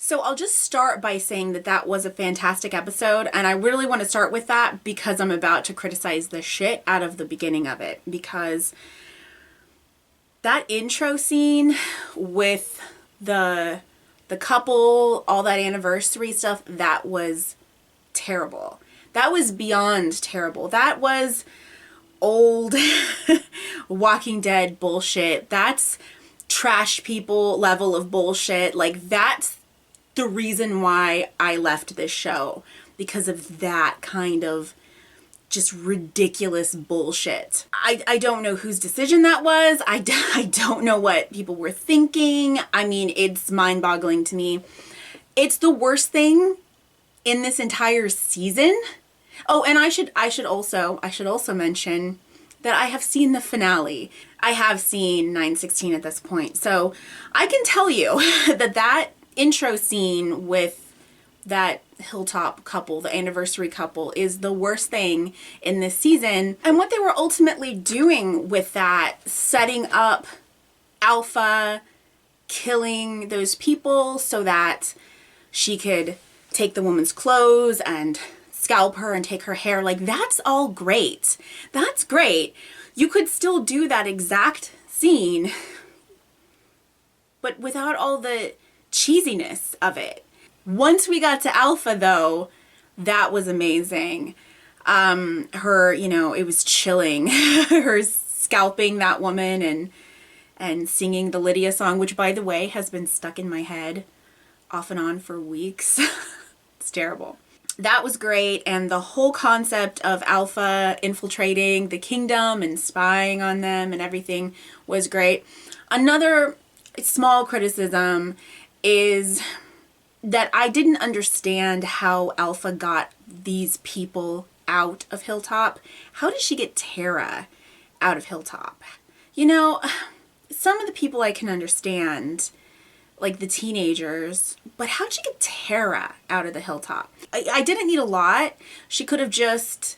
So I'll just start by saying that that was a fantastic episode, and I really want to start with that because I'm about to criticize the shit out of the beginning of it, because that intro scene with the couple, all that anniversary stuff, that was terrible. That was beyond terrible. That was old Walking Dead bullshit. That's trash people level of bullshit. Like, that's the reason why I left this show, because of that kind of just ridiculous bullshit. I don't know whose decision that was. I don't know what people were thinking. I mean, it's mind-boggling to me. It's the worst thing in this entire season. Oh, and I should also mention that I have seen the finale. I have seen 9/16 at this point. So I can tell you that intro scene with that Hilltop couple, the anniversary couple, is the worst thing in this season. And what they were ultimately doing with that, setting up Alpha, killing those people so that she could take the woman's clothes and scalp her and take her hair, like, that's all great. That's great. You could still do that exact scene, but without all the cheesiness of it. Once we got to Alpha, though, that was amazing. Her, it was chilling. Her scalping that woman and singing the Lydia song, which, by the way, has been stuck in my head off and on for weeks. It's terrible. That was great, and the whole concept of Alpha infiltrating the kingdom and spying on them and everything was great. Another small criticism is that I didn't understand how Alpha got these people out of Hilltop. How did she get Tara out of Hilltop? Some of the people I can understand, like the teenagers, but how'd she get Tara out of the Hilltop? I didn't need a lot. She could have just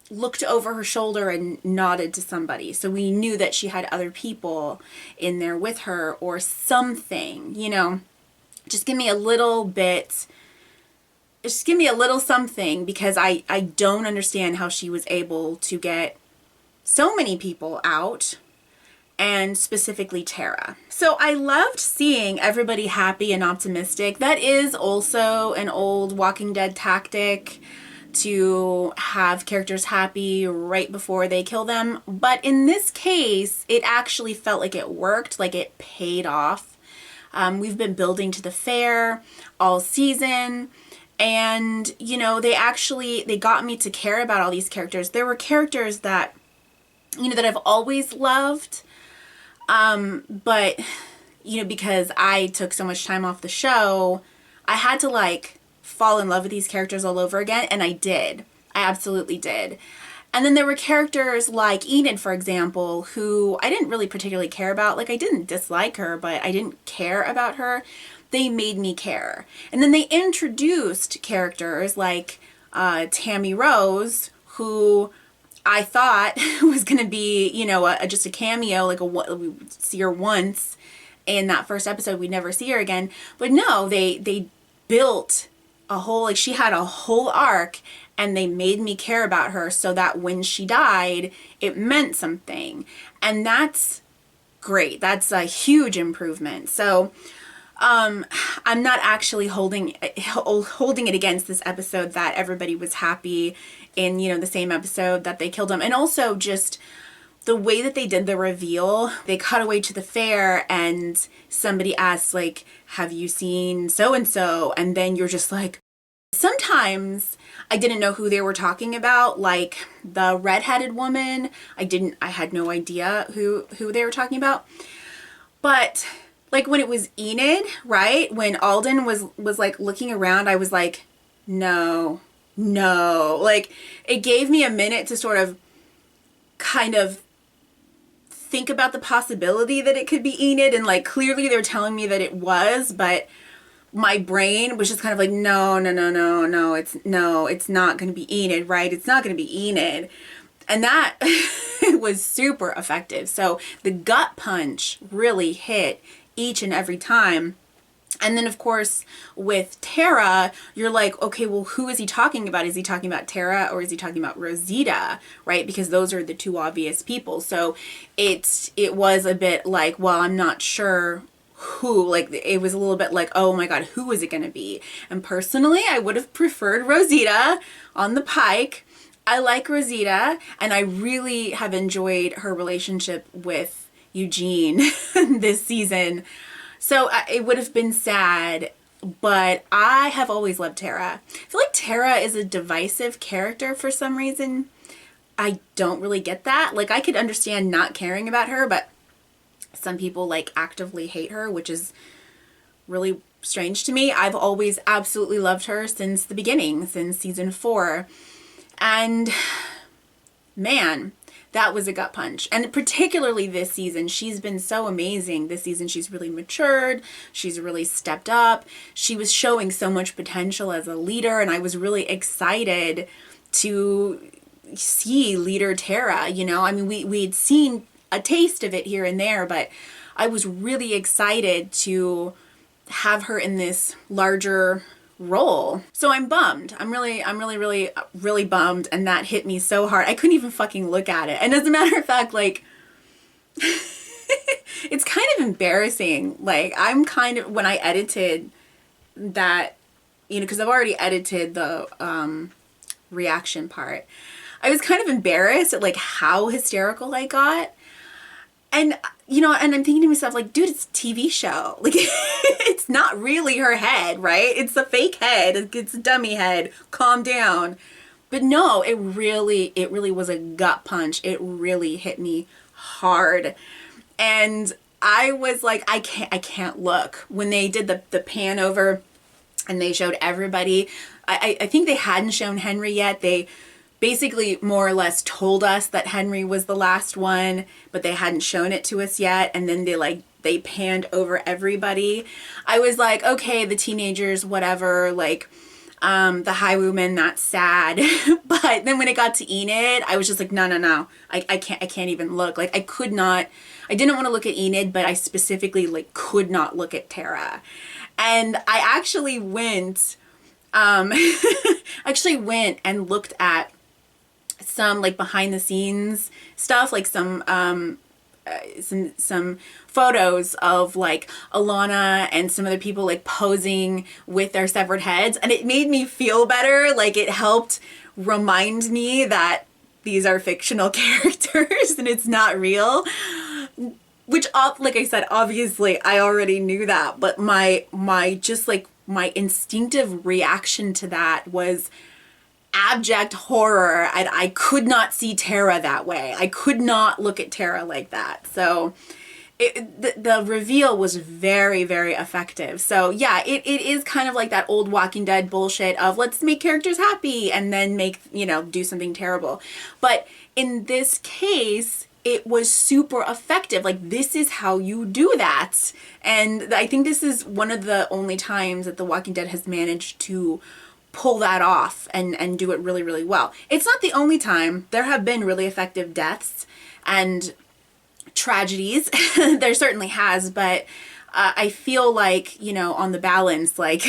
looked over her shoulder and nodded to somebody, so we knew that she had other people in there with her or something, Just give me a little bit, just give me a little something, because I don't understand how she was able to get so many people out, and specifically Tara. So I loved seeing everybody happy and optimistic. That is also an old Walking Dead tactic, to have characters happy right before they kill them. But in this case, it actually felt like it worked, like it paid off. We've been building to the fair all season, and they got me to care about all these characters. There were characters that that I've always loved, but because I took so much time off the show, I had to fall in love with these characters all over again, and I did. I absolutely did. And then there were characters like Enid, for example, who I didn't really particularly care about. I didn't dislike her, but I didn't care about her. They made me care. And then they introduced characters like Tammy Rose, who I thought was going to be, just a cameo, we would see her once in that first episode. We'd never see her again. But no, they built a whole, she had a whole arc, and they made me care about her so that when she died, it meant something. And that's great. That's a huge improvement. So I'm not actually holding it against this episode that everybody was happy in, the same episode that they killed him. And also just the way that they did the reveal. They cut away to the fair and somebody asks, have you seen so-and-so? And then you're just like, sometimes I didn't know who they were talking about, like the redheaded woman. I had no idea who they were talking about. But when it was Enid, right? When Alden was looking around, I was like, no. It gave me a minute to sort of kind of think about the possibility that it could be Enid, and clearly they're telling me that it was, but my brain was just kind of like, no, it's not going to be Enid, right? It's not going to be Enid. And that was super effective. So the gut punch really hit each and every time. And then, of course, with Tara, you're like, okay, well, who is he talking about? Is he talking about Tara or is he talking about Rosita, right? Because those are the two obvious people. So it was a bit like, well, I'm not sure who. Like, it was a little bit like, oh my God, who is it going to be? And personally, I would have preferred Rosita on the pike. I like Rosita, and I really have enjoyed her relationship with Eugene this season. So it would have been sad, but I have always loved Tara. I feel like Tara is a divisive character for some reason. I don't really get that. Like, I could understand not caring about her, but some people like actively hate her, which is really strange to me. I've always absolutely loved her since the beginning, since season 4. And man, that was a gut punch. And particularly this season, she's been so amazing. This season, she's really matured. She's really stepped up. She was showing so much potential as a leader, and I was really excited to see leader Tara, you know? I mean, we'd seen a taste of it here and there, but I was really excited to have her in this larger role. So I'm bummed. I'm really bummed, and that hit me so hard. I couldn't even fucking look at it. And as a matter of fact, like it's kind of embarrassing. Like, I'm kind of, when I edited that, you know, because I've already edited the reaction part, I was kind of embarrassed at like how hysterical I got. And, you know, and I'm thinking to myself, like, dude, it's a TV show. Like, it's not really her head, right? It's a fake head. It's a dummy head. Calm down. But no, it really was a gut punch. It really hit me hard. And I was like, I can't look. When they did the pan over and they showed everybody, I think they hadn't shown Henry yet. They basically more or less told us that Henry was the last one, but they hadn't shown it to us yet. And then they panned over everybody. I was like, okay, the teenagers, whatever, like, the highwayman, that's sad. But then when it got to Enid, I was just like, no. I can't even look. Like, I didn't want to look at Enid, but I specifically like could not look at Tara. And I actually went and looked at some like behind the scenes stuff, like some photos of like Alana and some other people like posing with their severed heads, and it made me feel better. Like, it helped remind me that these are fictional characters and it's not real, which, like I said, obviously I already knew that, but my instinctive reaction to that was abject horror. I could not see Tara that way. I could not look at Tara like that. So the reveal was very, very effective. So yeah, it is kind of like that old Walking Dead bullshit of let's make characters happy and then do something terrible. But in this case, it was super effective. Like, this is how you do that. And I think this is one of the only times that The Walking Dead has managed to pull that off and do it really, really well. It's not the only time. There have been really effective deaths and tragedies. There certainly has, but I feel like, on the balance, like,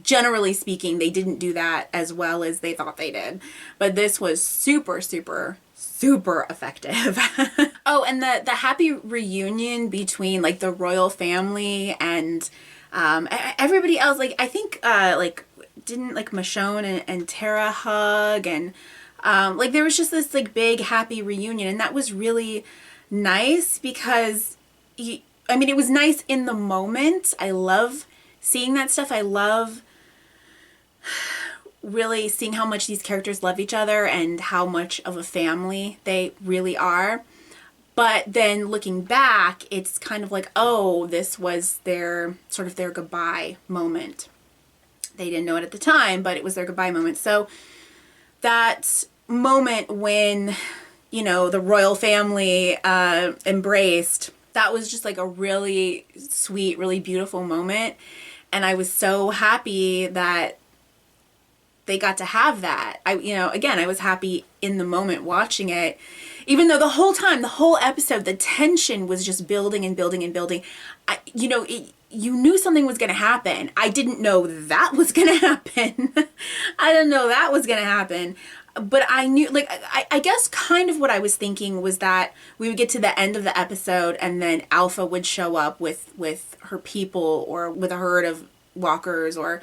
generally speaking, they didn't do that as well as they thought they did. But this was super, super, super effective. Oh, and the happy reunion between, like, the royal family and everybody else. Like, I think, didn't like Michonne and Tara hug, and like there was just this like big happy reunion, and that was really nice because it was nice in the moment. I love seeing that stuff. I love really seeing how much these characters love each other and how much of a family they really are. But then looking back, it's kind of like, oh, this was their goodbye moment. They didn't know it at the time, but it was their goodbye moment. So that moment when, the royal family embraced, that was just like a really sweet, really beautiful moment. And I was so happy that they got to have that. I was happy in the moment watching it, even though the whole time, the whole episode, the tension was just building and building and building. you knew something was going to happen. I didn't know that was going to happen. I didn't know that was going to happen. But I knew, like, I guess kind of what I was thinking was that we would get to the end of the episode and then Alpha would show up with her people or with a herd of walkers, or,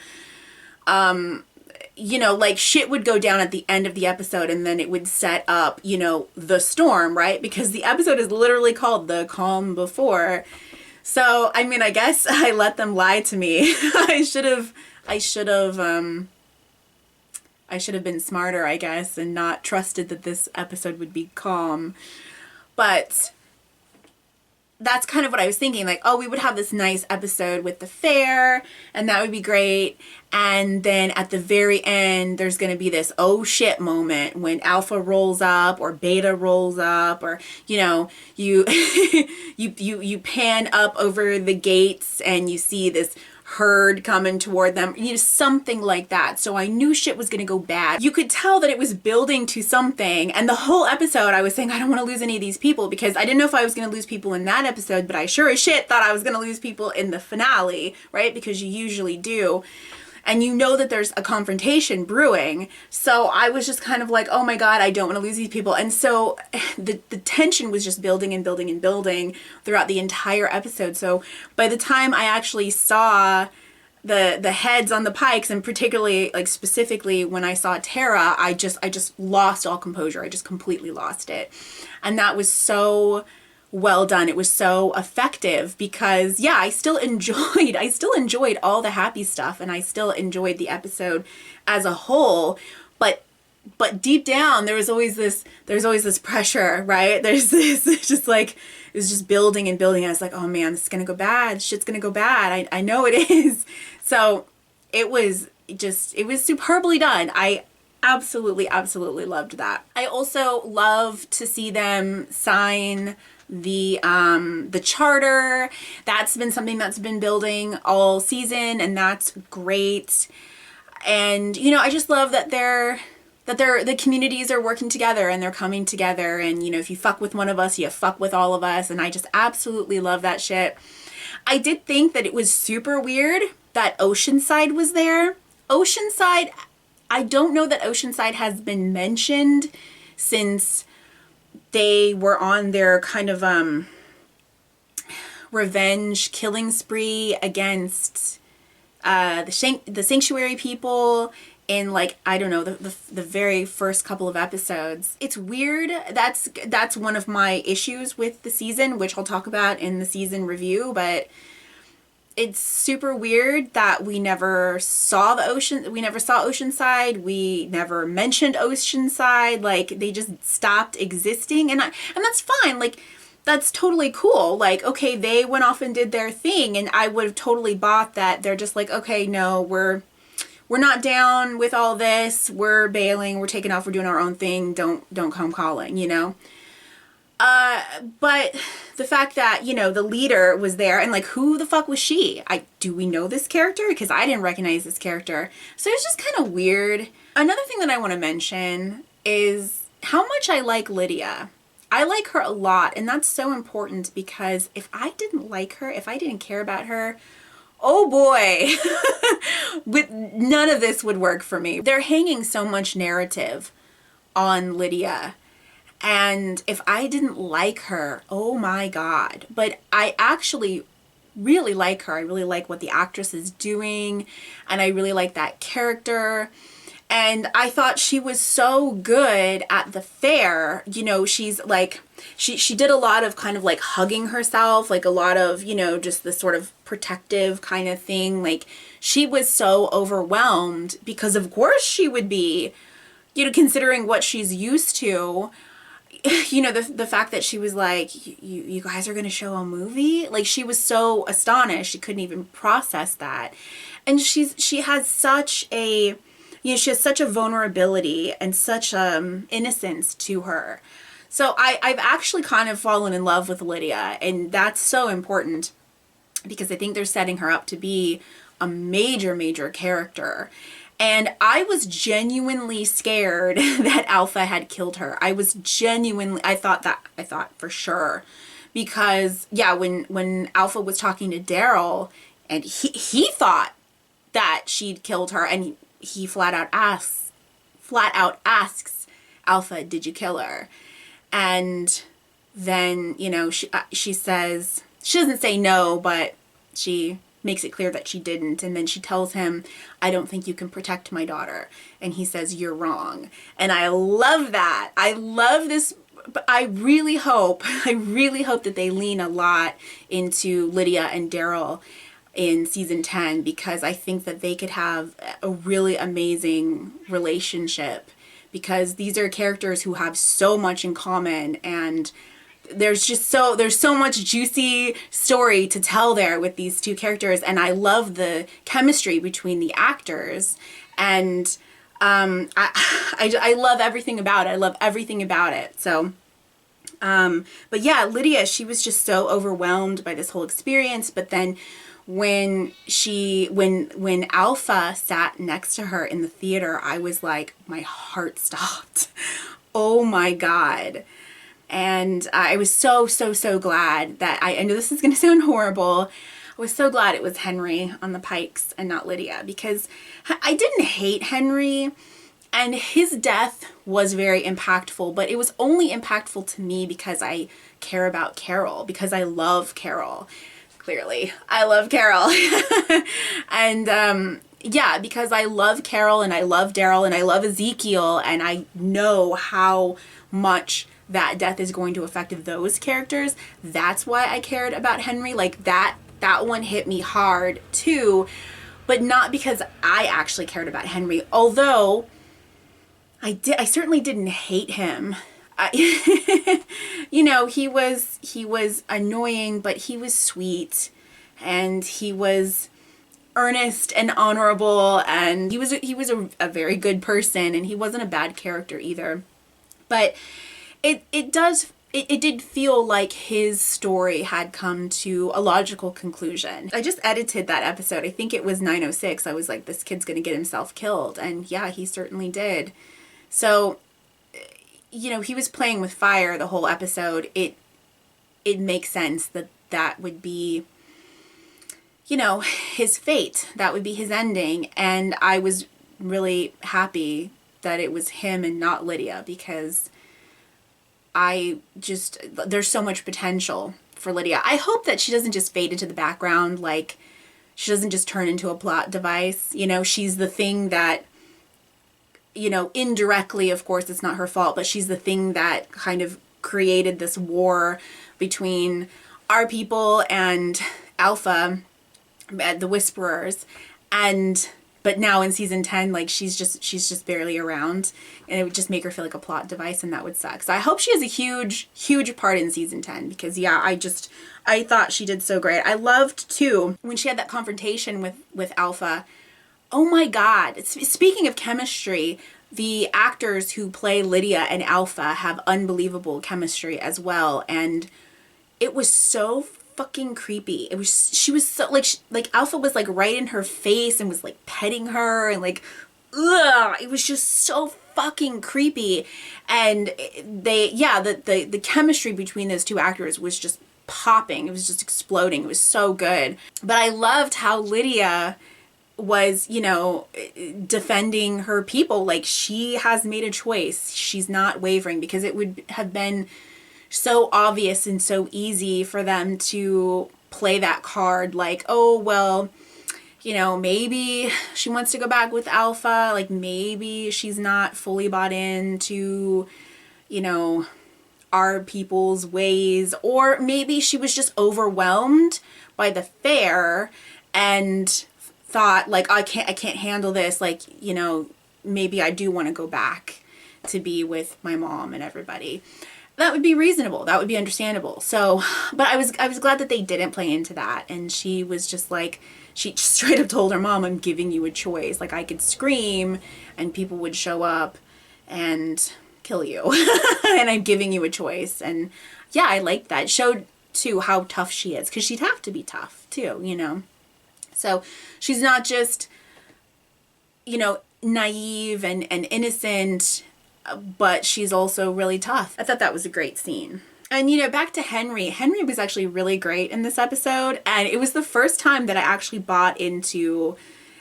you know, like shit would go down at the end of the episode and then it would set up, you know, the storm, right? Because the episode is literally called The Calm Before. So, I mean, I guess I let them lie to me. I should have been smarter, I guess, and not trusted that this episode would be calm. But that's kind of what I was thinking. Like, oh, we would have this nice episode with the fair, and that would be great. And then at the very end, there's going to be this oh shit moment when Alpha rolls up or Beta rolls up, or, you know, you you pan up over the gates and you see this herd coming toward them, you know, something like that. So I knew shit was gonna go bad. You could tell that it was building to something, and the whole episode I was saying I don't want to lose any of these people, because I didn't know if I was gonna lose people in that episode, but I sure as shit thought I was gonna lose people in the finale, right? Because you usually do. And you know that there's a confrontation brewing. So I was just kind of like, oh my God, I don't want to lose these people. And so the tension was just building and building and building throughout the entire episode. So by the time I actually saw the heads on the pikes, and particularly, like, specifically when I saw Tara, I just lost all composure. I just completely lost it. And that was so well done. It was so effective because, yeah, I still enjoyed all the happy stuff, and I still enjoyed the episode as a whole, but deep down there's always this pressure, right? There's this, it's just like, it was just building and building. I was like, oh man, this is gonna go bad. Shit's gonna go bad. I know it is. So it was superbly done. I absolutely loved that. I also love to see them sign the charter. That's been something that's been building all season, and that's great. And, you know, I just love that the communities are working together and they're coming together, and, you know, if you fuck with one of us, you fuck with all of us, and I just absolutely love that shit. I did think that it was super weird that Oceanside was there. Oceanside, I don't know that Oceanside has been mentioned since they were on their kind of revenge killing spree against the Sanctuary people in, like, I don't know, the very first couple of episodes. It's weird. That's one of my issues with the season, which I'll talk about in the season review, but it's super weird that we never saw Oceanside. We never mentioned Oceanside. Like, they just stopped existing, and that's fine. Like, that's totally cool. Like, okay, they went off and did their thing, and I would have totally bought that. They're just like, okay, no, we're not down with all this. We're bailing. We're taking off. We're doing our own thing. Don't come calling, you know? But the fact that, you know, the leader was there, and, like, who the fuck was she? Do we know this character? Because I didn't recognize this character. So it's just kind of weird. Another thing that I want to mention is how much I like Lydia. I like her a lot, and that's so important, because if I didn't like her, if I didn't care about her, oh boy, none of this would work for me. They're hanging so much narrative on Lydia. And if I didn't like her, oh my God. But I actually really like her. I really like what the actress is doing, and I really like that character. And I thought she was so good at the fair. You know, she's like, she did a lot of kind of like hugging herself, like a lot of, you know, just this sort of protective kind of thing. Like, she was so overwhelmed, because of course she would be, you know, considering what she's used to. You know, the fact that she was like, you guys are going to show a movie? Like, she was so astonished. She couldn't even process that. And she has such a, you know, she has such a vulnerability and such innocence to her. So I've actually kind of fallen in love with Lydia, and that's so important, because I think they're setting her up to be a major character. And I was genuinely scared that Alpha had killed her. I thought for sure. Because, yeah, when Alpha was talking to Daryl And he thought that she'd killed her, and he flat out asks Alpha, did you kill her? And then, you know, she says, she doesn't say no, but she makes it clear that she didn't. And then she tells him, I don't think you can protect my daughter. And he says, you're wrong. And I love that. I love this. But I really hope that they lean a lot into Lydia and Daryl in season 10, because I think that they could have a really amazing relationship, because these are characters who have so much in common, and there's so much juicy story to tell there with these two characters. And I love the chemistry between the actors, and I love everything about it. I love everything about it. So but yeah, Lydia, she was just so overwhelmed by this whole experience. But then when Alpha sat next to her in the theater, I was like, my heart stopped. Oh my God. And I was so glad that I know this is going to sound horrible. I was so glad it was Henry on the Pikes and not Lydia, because I didn't hate Henry, and his death was very impactful, but it was only impactful to me because I care about Carol, because I love Carol. Clearly, I love Carol. And yeah, because I love Carol and I love Daryl and I love Ezekiel, and I know how much that death is going to affect those characters. That's why I cared about Henry. Like that one hit me hard too, but not because I actually cared about Henry. Although I certainly didn't hate him. You know, he was annoying, but he was sweet, and he was earnest and honorable, and he was a very good person, and he wasn't a bad character either. But it did feel like his story had come to a logical conclusion. I just edited that episode. I think it was 906. I was like, this kid's gonna get himself killed, and yeah, he certainly did. So, you know, he was playing with fire the whole episode. It makes sense that that would be, you know, his fate. That would be his ending. And I was really happy that it was him and not Lydia, because there's so much potential for Lydia. I hope that she doesn't just fade into the background, like she doesn't just turn into a plot device. You know, she's the thing that, you know, indirectly, of course, it's not her fault, but she's the thing that kind of created this war between our people and Alpha, the Whisperers. But now in season 10, like she's just barely around, and it would just make her feel like a plot device, and that would suck. So I hope she has a huge part in season 10, because yeah, I thought she did so great. I loved too when she had that confrontation with Alpha. Oh my God. Speaking of chemistry, the actors who play Lydia and Alpha have unbelievable chemistry as well. And it was so fucking creepy. She was so like Alpha was like right in her face and was like petting her, and like, ugh, it was just so fucking creepy. And the chemistry between those two actors was just popping. It was just exploding. It was so good. But I loved how Lydia was, you know, defending her people. Like, she has made a choice. She's not wavering, because it would have been so obvious and so easy for them to play that card, like, oh, well, you know, maybe she wants to go back with Alpha, like maybe she's not fully bought into, you know, our people's ways, or maybe she was just overwhelmed by the fair and thought like, I can't handle this, like, you know, maybe I do want to go back to be with my mom and everybody. That would be reasonable. That would be understandable. So, but I was glad that they didn't play into that. And she was just like, she straight up told her mom, I'm giving you a choice. Like, I could scream and people would show up and kill you. And I'm giving you a choice. And yeah, I liked that. It showed too how tough she is, because she'd have to be tough too, you know. So she's not just, you know, naive and innocent, but she's also really tough. I thought that was a great scene. And, back to Henry. Henry was actually really great in this episode. And it was the first time that I actually bought into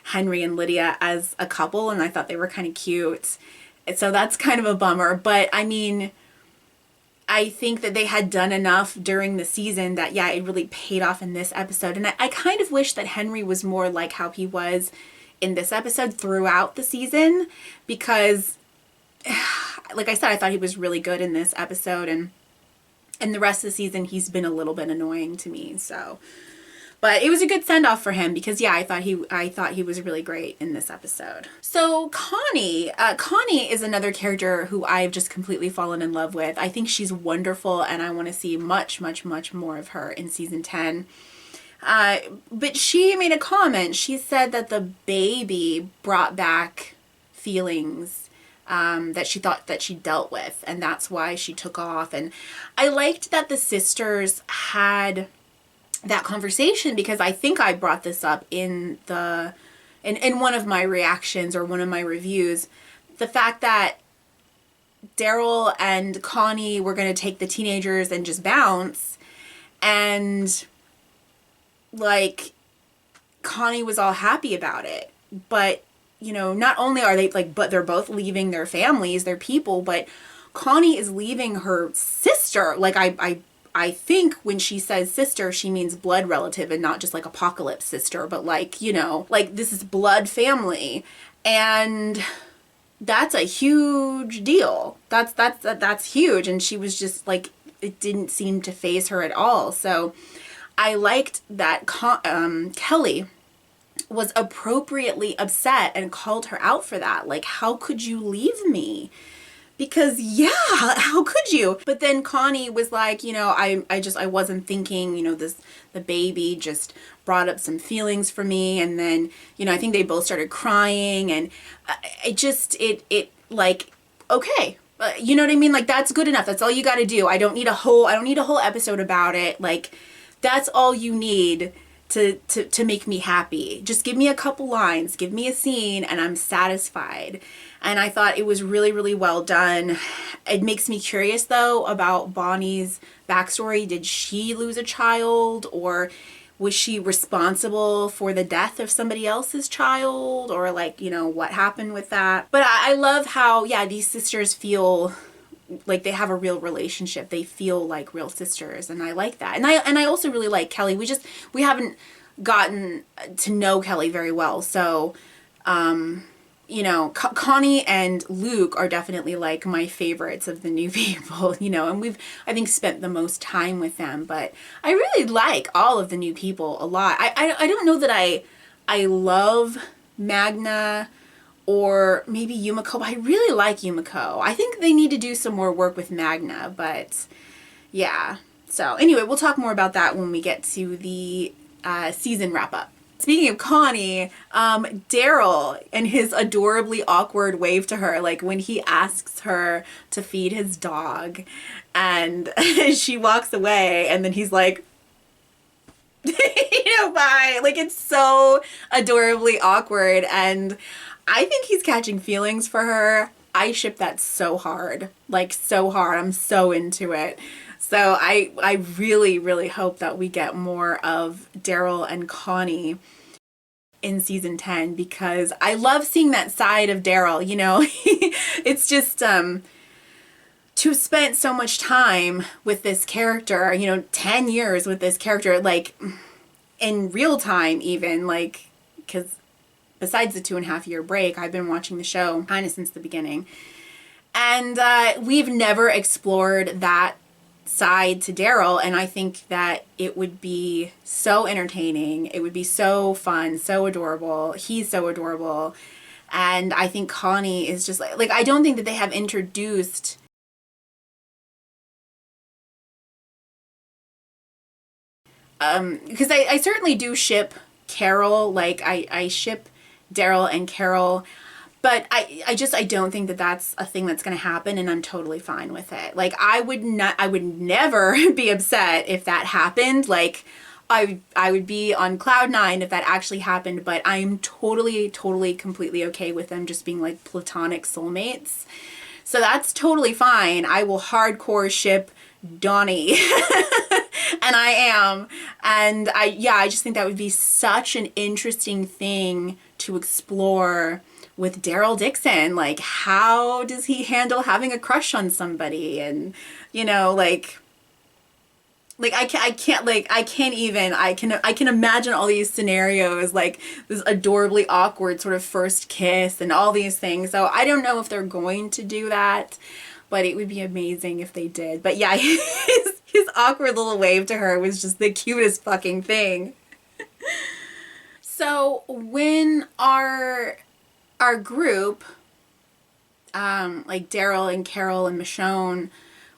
Henry and Lydia as a couple. And I thought they were kind of cute. So that's kind of a bummer. But, I mean, I think that they had done enough during the season that, yeah, it really paid off in this episode. And I kind of wish that Henry was more like how he was in this episode throughout the season. Because, like I said, I thought he was really good in this episode. And the rest of the season, he's been a little bit annoying to me. So, but it was a good send off for him because, yeah, I thought he was really great in this episode. So Connie is another character who I've just completely fallen in love with. I think she's wonderful, and I want to see much, much, much more of her in season 10. But she made a comment. She said that the baby brought back feelings that she thought that she dealt with, and that's why she took off. And I liked that the sisters had that conversation, because I think I brought this up in one of my reactions or one of my reviews, the fact that Daryl and Connie were going to take the teenagers and just bounce, and like Connie was all happy about it, but not only are they but they're both leaving their families, their people, but Connie is leaving her sister. Like I think when she says sister, she means blood relative and not just like apocalypse sister, but like this is blood family, and that's a huge deal. That's huge, and she was just like, it didn't seem to faze her at all. So I liked that Kelly was appropriately upset and called her out for that. Like, how could you leave me? Because, yeah, how could you? But then Connie was like, I wasn't thinking, the baby just brought up some feelings for me. And then, I think they both started crying, and okay. You know what I mean? Like, that's good enough. That's all you got to do. I don't need a whole episode about it. Like, that's all you need to make me happy. Just give me a couple lines, give me a scene, and I'm satisfied. And I thought it was really, really well done. It makes me curious, though, about Bonnie's backstory. Did she lose a child, or was she responsible for the death of somebody else's child, or what happened with that? But I love how, yeah, these sisters feel like they have a real relationship. They feel like real sisters, and I like that. And I also really like Kelly. We haven't gotten to know Kelly very well. So, Connie and Luke are definitely like my favorites of the new people, and we've, I think, spent the most time with them. But I really like all of the new people a lot. I don't know that I love Magna or maybe Yumiko, but I really like Yumiko. I think they need to do some more work with Magna, but yeah. So anyway, we'll talk more about that when we get to the season wrap up. Speaking of Connie, Daryl and his adorably awkward wave to her, like when he asks her to feed his dog, and she walks away, and then he's like, bye. Like, it's so adorably awkward, and I think he's catching feelings for her. I ship that so hard. Like, so hard. I'm so into it. So I really, really hope that we get more of Daryl and Connie in season 10, because I love seeing that side of Daryl, It's just to have spent so much time with this character, 10 years with this character, like in real time even, like, because besides the 2.5-year break, I've been watching the show kind of since the beginning. And we've never explored that side to Daryl, and I think that it would be so entertaining. It would be so fun, so adorable. He's so adorable. And I think Connie is just like I don't think that they have introduced because I certainly do ship Carol. Like I ship Daryl and Carol, but I don't think that that's a thing that's going to happen, and I'm totally fine with it. Like, I would never be upset if that happened. Like, I would be on cloud nine if that actually happened, but I'm totally, completely okay with them just being like platonic soulmates. So that's totally fine. I will hardcore ship Donnie. And I am. And I just think that would be such an interesting thing to explore with Daryl Dixon. Like, how does he handle having a crush on somebody? And, you know, I can imagine all these scenarios, like this adorably awkward sort of first kiss and all these things. So I don't know if they're going to do that, but it would be amazing if they did. But yeah, his awkward little wave to her was just the cutest fucking thing. So when our group, like Daryl and Carol and Michonne,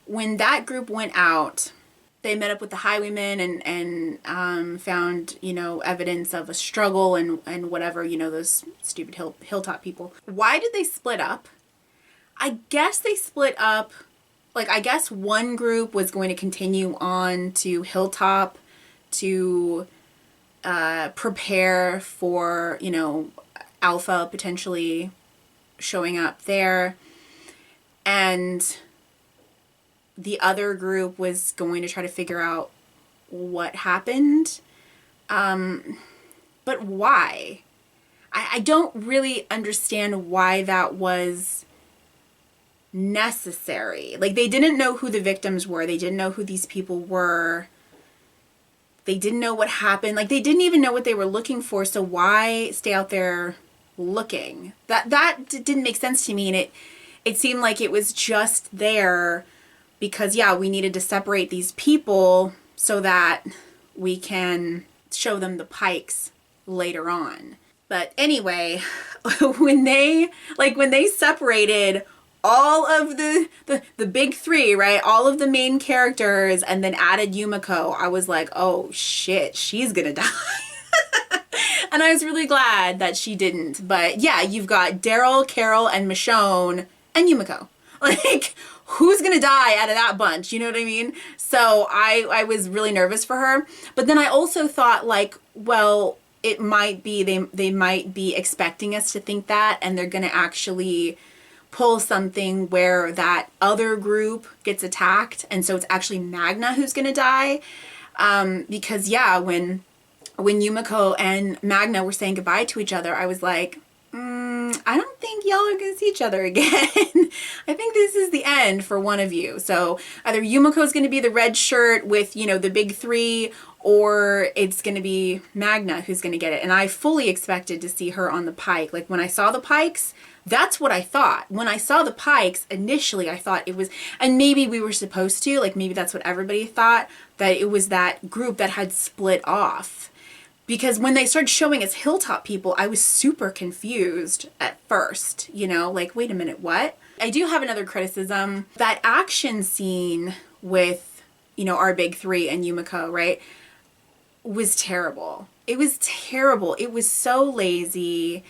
when that group went out, they met up with the highwaymen and found, you know, evidence of a struggle and whatever, you know, those stupid hilltop people. Why did they split up? I guess they split up, like, I guess one group was going to continue on to Hilltop to prepare for, you know, Alpha potentially showing up there. And the other group was going to try to figure out what happened. But why? I don't really understand why that was necessary. Like, they didn't know who the victims were. They didn't know who these people were. They didn't know what happened. Like, they didn't even know what they were looking for. So why stay out there looking? That didn't make sense to me. And it seemed like it was just there because, yeah, we needed to separate these people so that we can show them the pikes later on. But anyway, when they separated all of the big three, right? All of the main characters and then added Yumiko, I was like, oh shit, she's gonna die. And I was really glad that she didn't. But yeah, you've got Daryl, Carol, and Michonne, and Yumiko. Like, who's gonna die out of that bunch? You know what I mean? So I was really nervous for her. But then I also thought, like, well, it might be, they might be expecting us to think that, and they're gonna actually pull something where that other group gets attacked, and so it's actually Magna who's gonna die. Because yeah, when Yumiko and Magna were saying goodbye to each other, I was like, I don't think y'all are going to see each other again. I think this is the end for one of you. So either Yumiko's going to be the red shirt with, you know, the big three, or it's going to be Magna who's going to get it. And I fully expected to see her on the pike. Like, when I saw the pikes, that's what I thought. When I saw the pikes, initially I thought it was, and maybe we were supposed to, like, maybe that's what everybody thought, that it was that group that had split off. Because when they started showing us Hilltop people, I was super confused at first, you know, like, wait a minute, what? I do have another criticism. That action scene with, you know, our big three and Yumiko, right, was terrible. It was terrible. It was so lazy.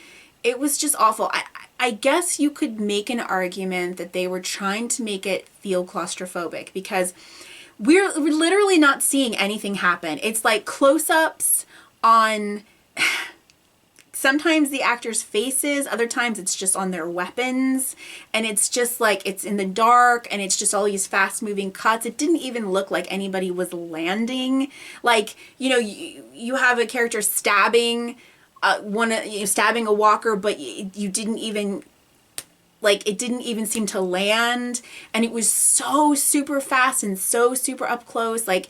It was just awful. I guess you could make an argument that they were trying to make it feel claustrophobic, because we're literally not seeing anything happen. It's like close-ups on sometimes the actors' faces, other times it's just on their weapons, and it's just like it's in the dark and it's just all these fast moving cuts. It didn't even look like anybody was landing. Like, you know, you have a character stabbing stabbing a walker, but you didn't even, like, it didn't even seem to land, and it was so super fast and so super up close. Like,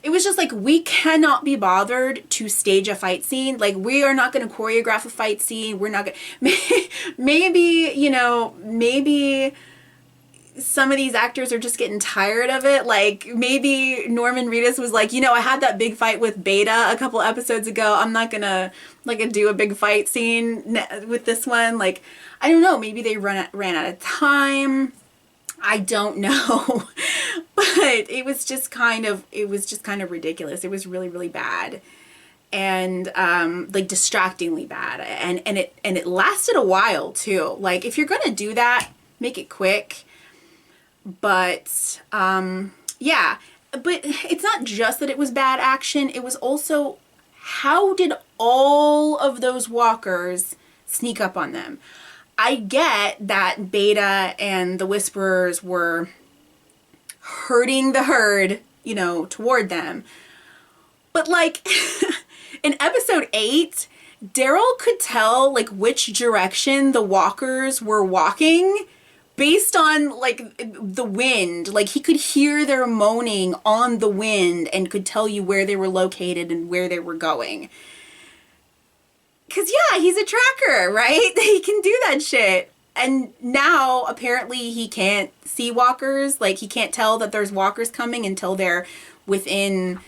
it was just like, we cannot be bothered to stage a fight scene. Like, we are not going to choreograph a fight scene. We're not going to, maybe, you know, maybe some of these actors are just getting tired of it. Like, maybe Norman Reedus was like, you know, I had that big fight with Beta a couple episodes ago. I'm not going to, like, do a big fight scene with this one. Like, I don't know. Maybe they ran out of time. I don't know. But it was just kind of ridiculous. It was really, really bad. And like, distractingly bad. And it lasted a while too. Like, if you're gonna do that, make it quick. But yeah. But it's not just that it was bad action. It was also, how did all of those walkers sneak up on them? I get that Beta and the Whisperers were herding the herd, you know, toward them. But like in episode 8, Daryl could tell like which direction the walkers were walking based on like the wind. Like he could hear their moaning on the wind and could tell you where they were located and where they were going. Cause yeah, he's a tracker, right? He can do that shit. And now apparently he can't see walkers. Like he can't tell that there's walkers coming until they're within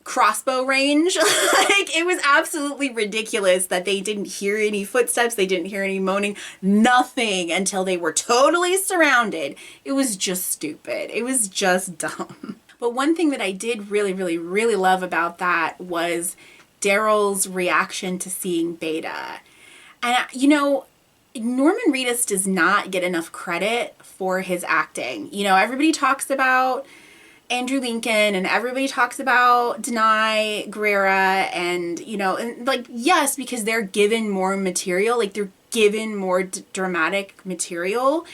crossbow range. Like it was absolutely ridiculous that they didn't hear any footsteps, they didn't hear any moaning, nothing until they were totally surrounded. It was just stupid. It was just dumb. But one thing that I did really, really, really love about that was Daryl's reaction to seeing Beta. And you know, Norman Reedus does not get enough credit for his acting. You know, everybody talks about Andrew Lincoln and everybody talks about Denai Guerrera and, you know, and like, yes, because they're given more material, like they're given more dramatic material,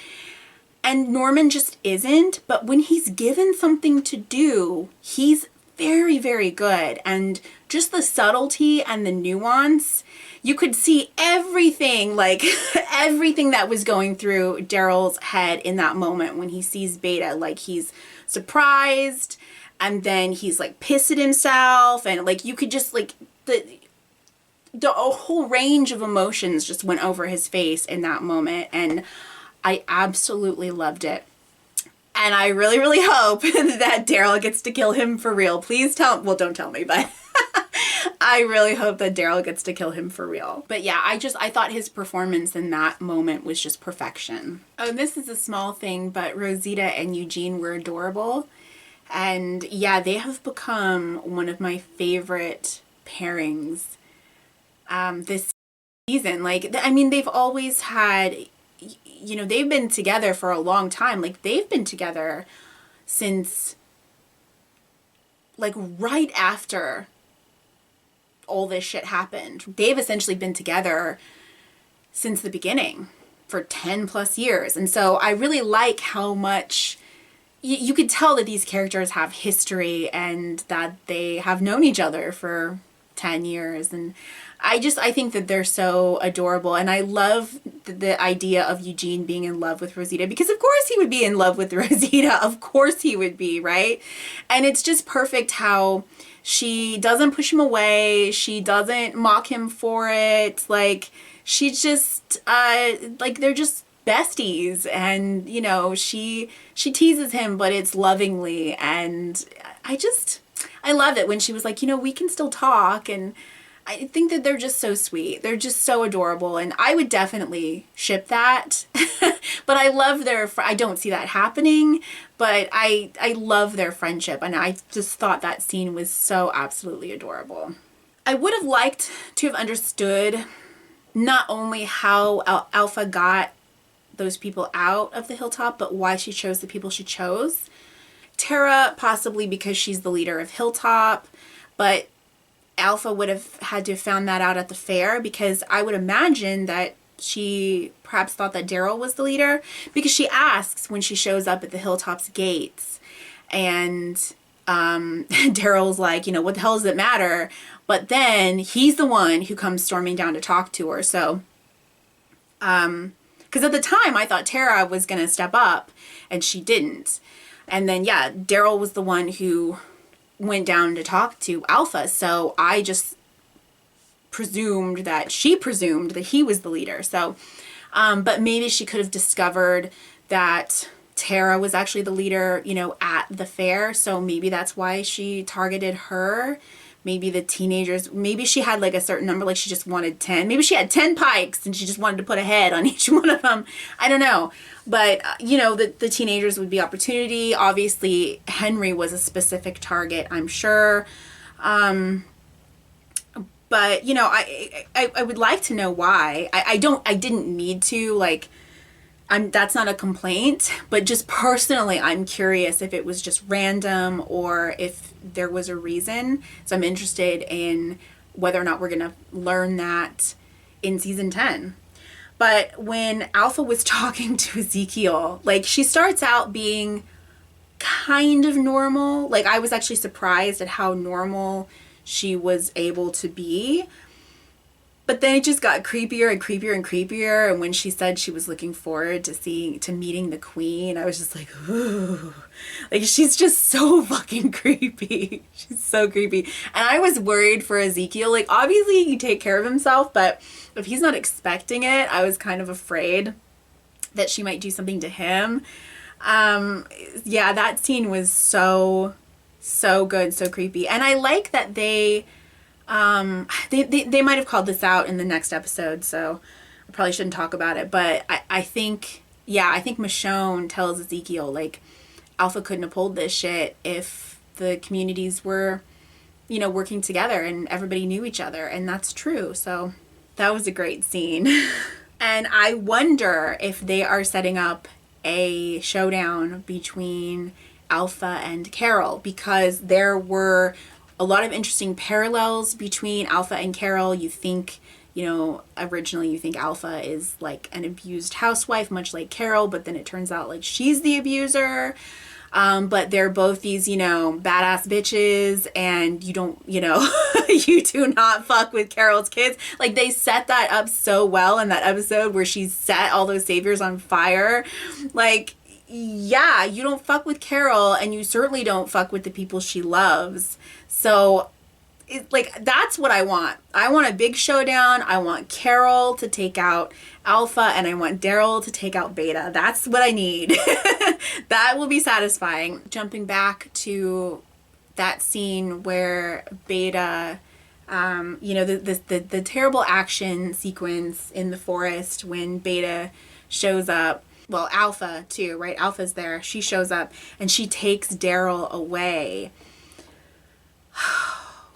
and Norman just isn't. But when he's given something to do, he's very, very good. And just the subtlety and the nuance, you could see everything, like everything that was going through Daryl's head in that moment when he sees Beta. Like he's surprised, and then he's like pissed at himself, and like you could just like the whole range of emotions just went over his face in that moment, and I absolutely loved it. And I really, really hope that Daryl gets to kill him for real. Please well, don't tell me, but I really hope that Daryl gets to kill him for real. But yeah, I thought his performance in that moment was just perfection. Oh, and this is a small thing, but Rosita and Eugene were adorable. And yeah, they have become one of my favorite pairings this season. Like, I mean, they've always had, you know, they've been together for a long time. Like, they've been together since, like, right after all this shit happened. They've essentially been together since the beginning for 10 plus years. And so I really like how much you could tell that these characters have history and that they have known each other for 10 years. And I think that they're so adorable. And I love the idea of Eugene being in love with Rosita, because of course he would be in love with Rosita. Of course he would be, right? And it's just perfect how she doesn't push him away. She doesn't mock him for it. Like, she just, like, they're just besties. And, you know, she teases him, but it's lovingly. And I love it when she was like, you know, we can still talk. And I think that they're just so sweet. They're just so adorable. And I would definitely ship that. But I love I don't see that happening, but I love their friendship. And I just thought that scene was so absolutely adorable. I would have liked to have understood not only how Alpha got those people out of the hilltop, but why she chose the people she chose. Tara, possibly because she's the leader of Hilltop, but Alpha would have had to have found that out at the fair, because I would imagine that she perhaps thought that Daryl was the leader, because she asks when she shows up at the Hilltop's gates, and Daryl's like, you know, what the hell does it matter? But then he's the one who comes storming down to talk to her. So, because at the time I thought Tara was going to step up, and she didn't. And then, yeah, Daryl was the one who went down to talk to Alpha. So I just presumed that he was the leader. So, but maybe she could have discovered that Tara was actually the leader, you know, at the fair. So maybe that's why she targeted her. Maybe the teenagers, maybe she had like a certain number, like she just wanted 10. Maybe she had 10 pikes and she just wanted to put a head on each one of them. I don't know. But, you know, the teenagers would be opportunity. Obviously, Henry was a specific target, I'm sure. But, you know, I would like to know why. I didn't need to, like, that's not a complaint, but just personally, I'm curious if it was just random or if there was a reason. So I'm interested in whether or not we're going to learn that in season 10. But when Alpha was talking to Ezekiel, like, she starts out being kind of normal. Like, I was actually surprised at how normal she was able to be. But then it just got creepier and creepier and creepier. And when she said she was looking forward to meeting the queen, I was just like, ooh. Like, she's just so fucking creepy. She's so creepy. And I was worried for Ezekiel. Like, obviously he can take care of himself, but if he's not expecting it, I was kind of afraid that she might do something to him. Yeah, that scene was so good, so creepy. And I like that they might have called this out in the next episode, so I probably shouldn't talk about it. But I think Michonne tells Ezekiel, like, Alpha couldn't have pulled this shit if the communities were, working together and everybody knew each other. And that's true. So that was a great scene. And I wonder if they are setting up a showdown between Alpha and Carol, because there were a lot of interesting parallels between Alpha and Carol. You think, originally you think Alpha is like an abused housewife, much like Carol, but then it turns out like she's the abuser. But they're both these, badass bitches, and you don't, you do not fuck with Carol's kids. Like, they set that up so well in that episode where she set all those saviors on fire. Like, yeah, you don't fuck with Carol, and you certainly don't fuck with the people she loves. So, that's what I want. I want a big showdown. I want Carol to take out Alpha, and I want Daryl to take out Beta. That's what I need. That will be satisfying. Jumping back to that scene where Beta, the terrible action sequence in the forest when Beta shows up. Well, Alpha too, right? Alpha's there. She shows up and she takes Daryl away.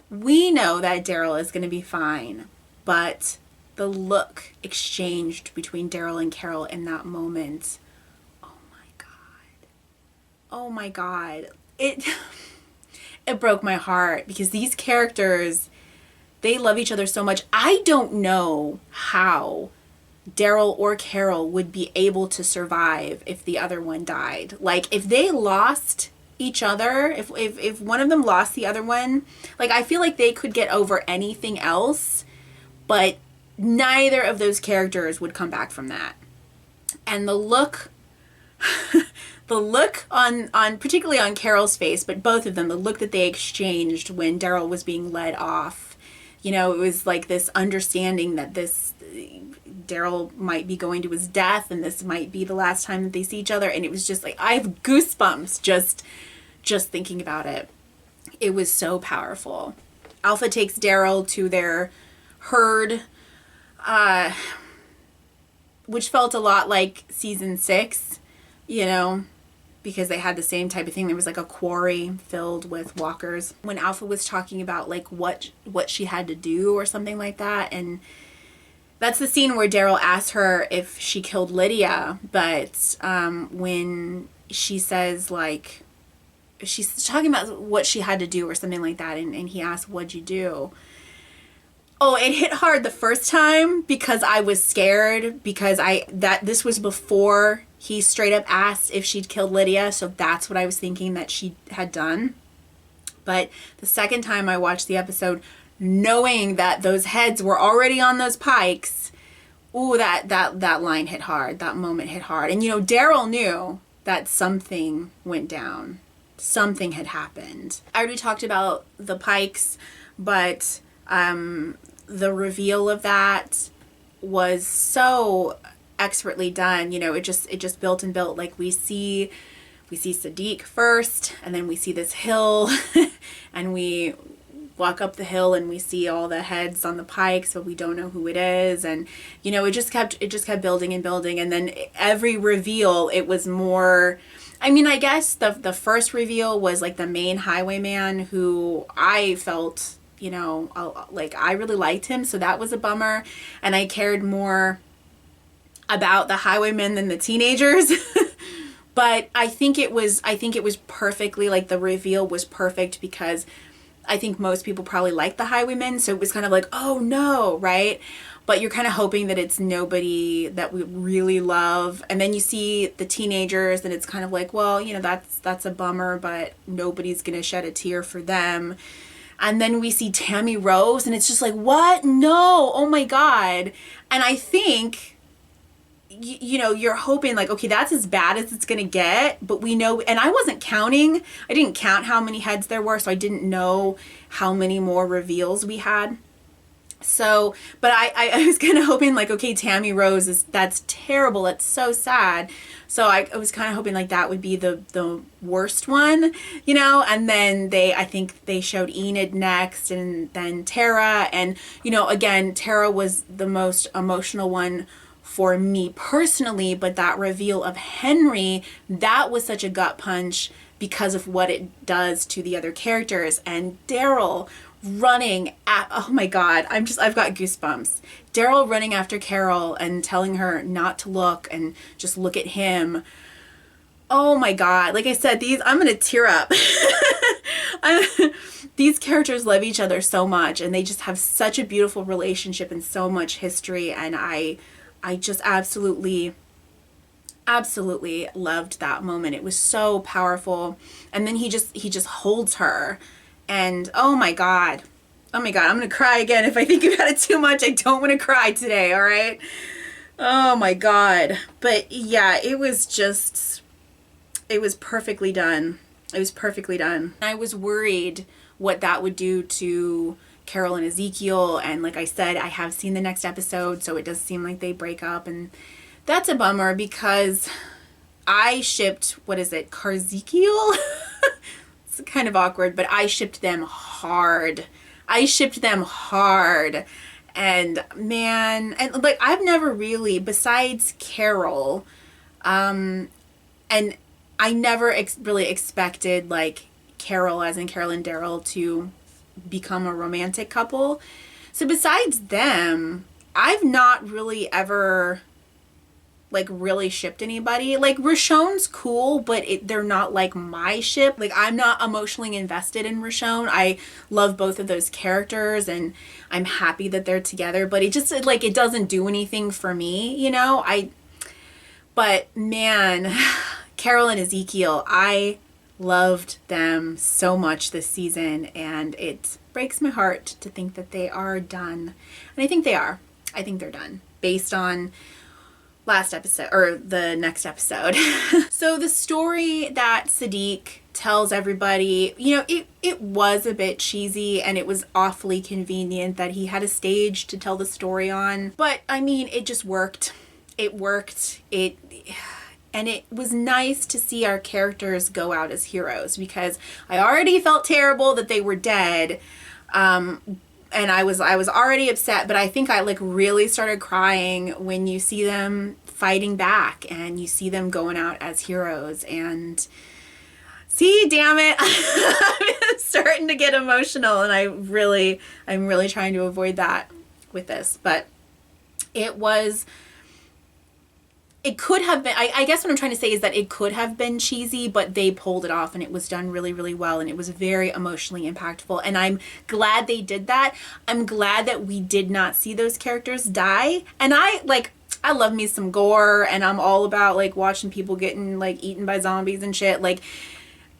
We know that Daryl is going to be fine, but the look exchanged between Daryl and Carol in that moment, oh my God, it broke my heart, because these characters, they love each other so much. I don't know how Daryl or Carol would be able to survive if the other one died. Like, if they lost each other, if one of them lost the other one, like, I feel like they could get over anything else, but neither of those characters would come back from that. And the look the look on particularly on Carol's face, but both of them, the look that they exchanged when Daryl was being led off, it was like this understanding that this Daryl might be going to his death, and this might be the last time that they see each other. And it was just like, I have goosebumps just thinking about it. It was so powerful. Alpha takes Daryl to their herd, which felt a lot like season 6, because they had the same type of thing. There was like a quarry filled with walkers. When Alpha was talking about like what she had to do or something like that, and that's the scene where Daryl asks her if she killed Lydia, but when she says, like, she's talking about what she had to do or something like that, and he asked, what'd you do? Oh, it hit hard the first time because I was scared, because this was before he straight up asked if she'd killed Lydia, so that's what I was thinking that she had done. But the second time I watched the episode, knowing that those heads were already on those pikes, ooh, that line hit hard. That moment hit hard. And, Daryl knew that something went down. Something had happened. I already talked about the pikes, but the reveal of that was so expertly done. It just built and built. Like, we see Sadiq first, and then we see this hill, and we walk up the hill and we see all the heads on the pikes, but we don't know who it is. And, it just kept building and building. And then every reveal, it was more, I guess the first reveal was like the main highwayman, who I felt, like, I really liked him. So that was a bummer. And I cared more about the highwaymen than the teenagers. But I think it was perfectly, like, the reveal was perfect, because I think most people probably like the highwaymen, so it was kind of like, oh no, right? but you're kind of hoping that it's nobody that we really love. And then you see the teenagers and it's kind of like, well, you know, that's a bummer, but nobody's going to shed a tear for them. And then we see Tammy Rose and it's just like, what? No, oh my God. And I think, you know, you're hoping like, okay, that's as bad as it's going to get, but we know, and I wasn't counting. I didn't count how many heads there were, so I didn't know how many more reveals we had. So, but I was kind of hoping like, okay, Tammy Rose that's terrible. That's so sad. So I was kind of hoping like that would be the worst one, you know, and then I think they showed Enid next and then Tara. And, you know, again, Tara was the most emotional one for me personally, but that reveal of Henry, that was such a gut punch because of what it does to the other characters. And Daryl running at, oh my God, I've got goosebumps. Daryl running after Carol and telling her not to look and just look at him. Oh my God. Like I said, I'm going to tear up. These characters love each other so much and they just have such a beautiful relationship and so much history. And I just absolutely loved that moment. It was so powerful. And then he just holds her. And oh my God, I'm going to cry again. If I think about it too much, I don't want to cry today, all right? Oh my God. But yeah, it was perfectly done. It was perfectly done. I was worried what that would do to Carol and Ezekiel. And like I said, I have seen the next episode, so it does seem like they break up. And that's a bummer because I shipped, what is it, Carzekiel? It's kind of awkward, but I shipped them hard. And man, and like I've never really, besides Carol, and I never really expected like Carol, as in Carol and Daryl, to become a romantic couple. So besides them, I've not really ever like really shipped anybody. Like Rashon's cool, but they're not like my ship. Like I'm not emotionally invested in Rashon. I love both of those characters and I'm happy that they're together, but it just like it doesn't do anything for me, you know? But man, Carol and Ezekiel, I loved them so much this season and it breaks my heart to think that they are done. And I think they are. I think they're done based on last episode or the next episode. So the story that Siddiq tells everybody, you know, it was a bit cheesy and it was awfully convenient that he had a stage to tell the story on. But I mean, it just worked. It worked. And it was nice to see our characters go out as heroes because I already felt terrible that they were dead. And I was already upset, but I think I like really started crying when you see them fighting back and you see them going out as heroes. And see, damn it, I'm starting to get emotional, and I'm really trying to avoid that with this. But it could have been, I guess what I'm trying to say is that it could have been cheesy, but they pulled it off and it was done really, really well. And it was very emotionally impactful. And I'm glad they did that. I'm glad that we did not see those characters die. And I love me some gore and I'm all about like watching people getting like eaten by zombies and shit. Like,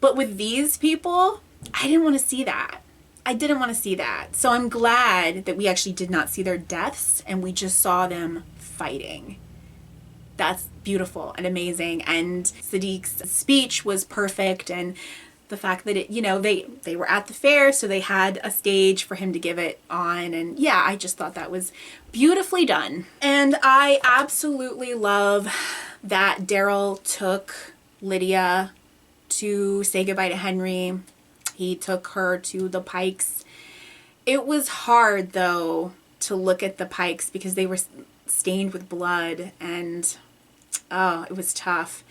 but with these people, I didn't want to see that. I didn't want to see that. So I'm glad that we actually did not see their deaths and we just saw them fighting. That's beautiful and amazing. And Siddiq's speech was perfect. And the fact that they were at the fair, so they had a stage for him to give it on. And yeah, I just thought that was beautifully done. And I absolutely love that Daryl took Lydia to say goodbye to Henry. He took her to the Pikes. It was hard though to look at the Pikes because they were stained with blood and oh, it was tough.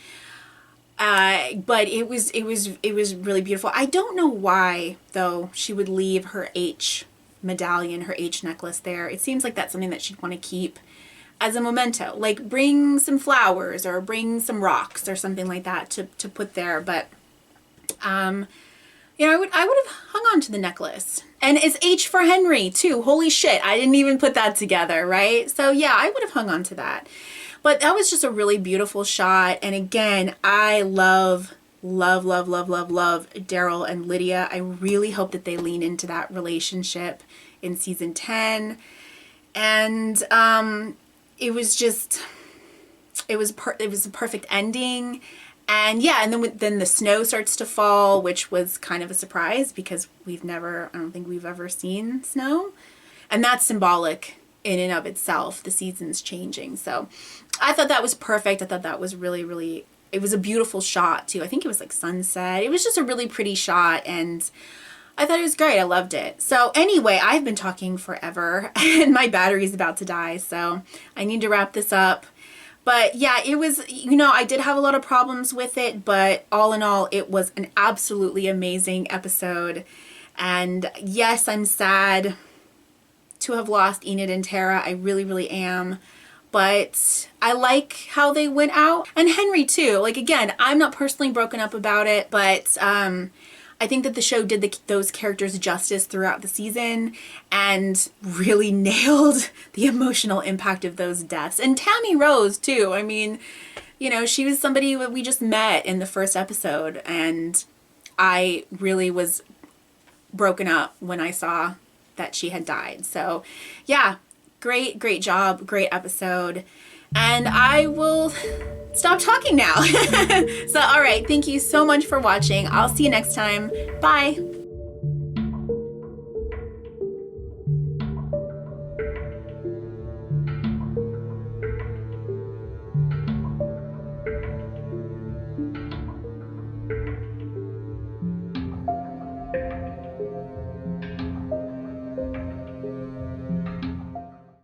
But it was really beautiful. I don't know why though she would leave her H medallion, her H necklace there. It seems like that's something that she'd want to keep as a memento. Like bring some flowers or bring some rocks or something like that to put there. But I would have hung on to the necklace. And it's H for Henry too. Holy shit, I didn't even put that together, right? So yeah, I would have hung on to that. But that was just a really beautiful shot. And again, I love Daryl and Lydia. I really hope that they lean into that relationship in season 10. And it was just, it was a perfect ending. And yeah, and then the snow starts to fall, which was kind of a surprise because I don't think we've ever seen snow. And that's symbolic in and of itself, the seasons changing. So I thought that was perfect. I thought that was really, it was a beautiful shot too. I think it was like sunset. It was just a really pretty shot, and I thought it was great. I loved it. So anyway, I've been talking forever and my battery's about to die, so I need to wrap this up. But yeah, it was, I did have a lot of problems with it, but all in all, it was an absolutely amazing episode. And yes, I'm sad to have lost Enid and Tara. I really am. But I like how they went out. And Henry too. Like, again, I'm not personally broken up about it, but I think that the show did those characters justice throughout the season and really nailed the emotional impact of those deaths. And Tammy Rose too. I mean, she was somebody that we just met in the first episode, and I really was broken up when I saw that she had died. So yeah, great job, great episode. And I will stop talking now. So, all right. Thank you so much for watching. I'll see you next time. Bye.